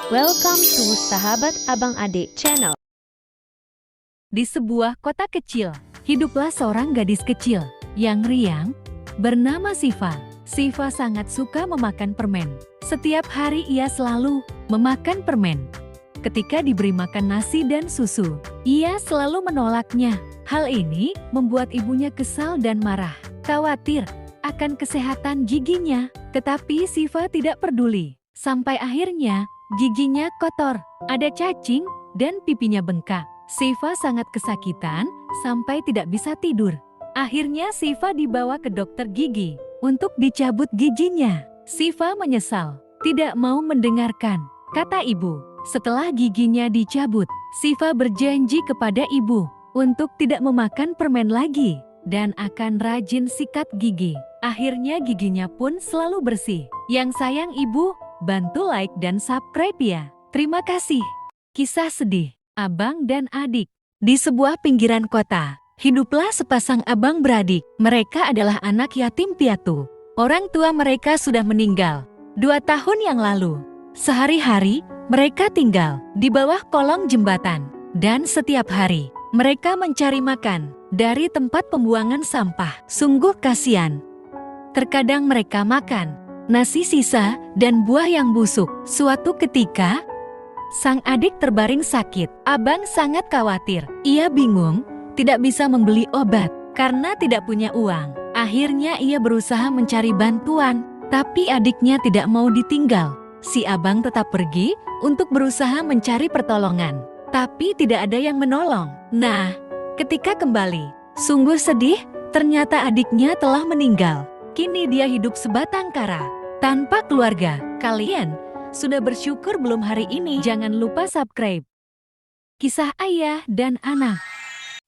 Welcome to Sahabat Abang Adik Channel. Di sebuah kota kecil, hiduplah seorang gadis kecil yang riang bernama Siva. Siva sangat suka memakan permen. Setiap hari ia selalu memakan permen. Ketika diberi makan nasi dan susu, ia selalu menolaknya. Hal ini membuat ibunya kesal dan marah, khawatir akan kesehatan giginya. Tetapi Siva tidak peduli. Sampai akhirnya giginya kotor, ada cacing, dan pipinya bengkak. Siva sangat kesakitan sampai tidak bisa tidur. Akhirnya Siva dibawa ke dokter gigi untuk dicabut giginya. Siva menyesal, tidak mau mendengarkan kata ibu. Setelah giginya dicabut, Siva berjanji kepada ibu untuk tidak memakan permen lagi dan akan rajin sikat gigi. Akhirnya giginya pun selalu bersih. Yang sayang ibu, bantu like dan subscribe ya. Terima kasih. Kisah sedih, abang dan adik. Di sebuah pinggiran kota, hiduplah sepasang abang beradik. Mereka adalah anak yatim piatu. Orang tua mereka sudah meninggal 2 tahun yang lalu. Sehari-hari, mereka tinggal di bawah kolong jembatan. Dan setiap hari, mereka mencari makan dari tempat pembuangan sampah. Sungguh kasihan. Terkadang mereka makan nasi sisa dan buah yang busuk. Suatu ketika, sang adik terbaring sakit. Abang sangat khawatir. Ia bingung, tidak bisa membeli obat karena tidak punya uang. Akhirnya ia berusaha mencari bantuan, tapi adiknya tidak mau ditinggal. Si abang tetap pergi untuk berusaha mencari pertolongan, tapi tidak ada yang menolong. Nah, ketika kembali, sungguh sedih, ternyata adiknya telah meninggal. Kini dia hidup sebatang kara, tanpa keluarga. Kalian sudah bersyukur belum hari ini? Jangan lupa subscribe. Kisah ayah dan anak.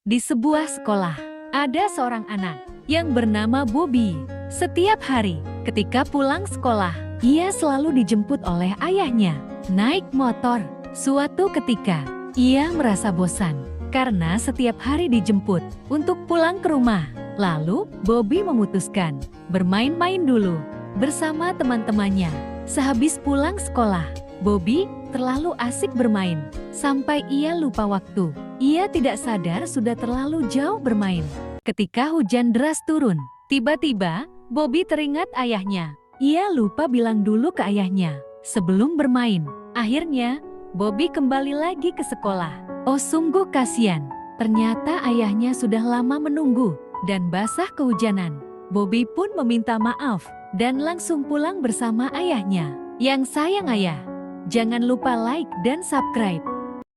Di sebuah sekolah, ada seorang anak yang bernama Bobby. Setiap hari, ketika pulang sekolah, ia selalu dijemput oleh ayahnya, naik motor. Suatu ketika, ia merasa bosan karena setiap hari dijemput untuk pulang ke rumah. Lalu, Bobby memutuskan bermain-main dulu bersama teman-temannya. Sehabis pulang sekolah, Bobby terlalu asik bermain sampai ia lupa waktu. Ia tidak sadar sudah terlalu jauh bermain. Ketika hujan deras turun, tiba-tiba Bobby teringat ayahnya. Ia lupa bilang dulu ke ayahnya sebelum bermain. Akhirnya, Bobby kembali lagi ke sekolah. Oh, sungguh kasihan. Ternyata ayahnya sudah lama menunggu dan basah kehujanan. Bobby pun meminta maaf dan langsung pulang bersama ayahnya. Yang sayang ayah, jangan lupa like dan subscribe.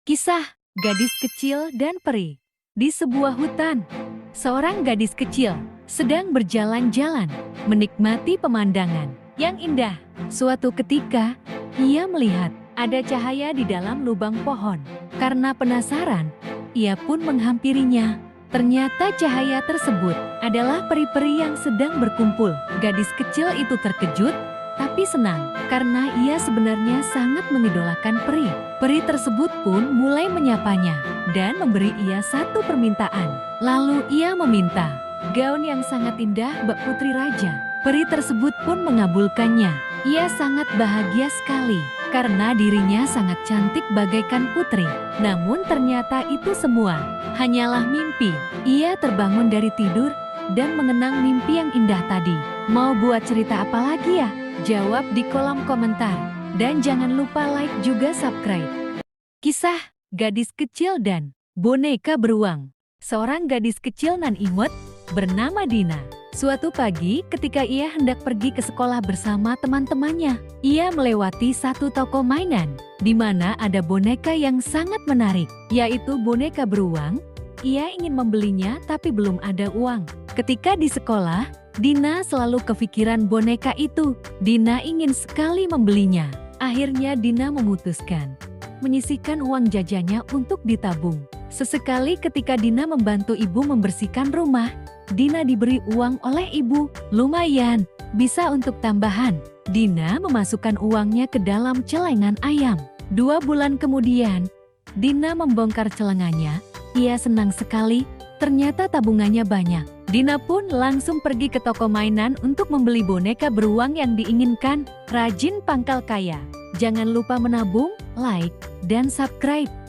Kisah gadis kecil dan peri. Di sebuah hutan, seorang gadis kecil sedang berjalan-jalan, menikmati pemandangan yang indah. Suatu ketika, ia melihat ada cahaya di dalam lubang pohon. Karena penasaran, ia pun menghampirinya. Ternyata cahaya tersebut adalah peri-peri yang sedang berkumpul. Gadis kecil itu terkejut, tapi senang karena ia sebenarnya sangat mengidolakan peri. Peri tersebut pun mulai menyapanya dan memberi ia satu permintaan. Lalu ia meminta gaun yang sangat indah bak putri raja. Peri tersebut pun mengabulkannya. Ia sangat bahagia sekali karena dirinya sangat cantik bagaikan putri. Namun ternyata itu semua hanyalah mimpi. Ia terbangun dari tidur dan mengenang mimpi yang indah tadi. Mau buat cerita apa lagi ya? Jawab di kolom komentar. Dan jangan lupa like juga subscribe. Kisah gadis kecil dan boneka beruang. Seorang gadis kecil nan imut bernama Dina. Suatu pagi ketika ia hendak pergi ke sekolah bersama teman-temannya, ia melewati satu toko mainan di mana ada boneka yang sangat menarik, yaitu boneka beruang. Ia ingin membelinya tapi belum ada uang. Ketika di sekolah, Dina selalu kepikiran boneka itu. Dina ingin sekali membelinya. Akhirnya Dina memutuskan menyisihkan uang jajannya untuk ditabung. Sesekali ketika Dina membantu ibu membersihkan rumah, Dina diberi uang oleh ibu. Lumayan, bisa untuk tambahan. Dina memasukkan uangnya ke dalam celengan ayam. 2 bulan kemudian, Dina membongkar celengannya. Ia senang sekali, ternyata tabungannya banyak. Dina pun langsung pergi ke toko mainan untuk membeli boneka beruang yang diinginkan. Rajin pangkal kaya. Jangan lupa menabung like, dan subscribe.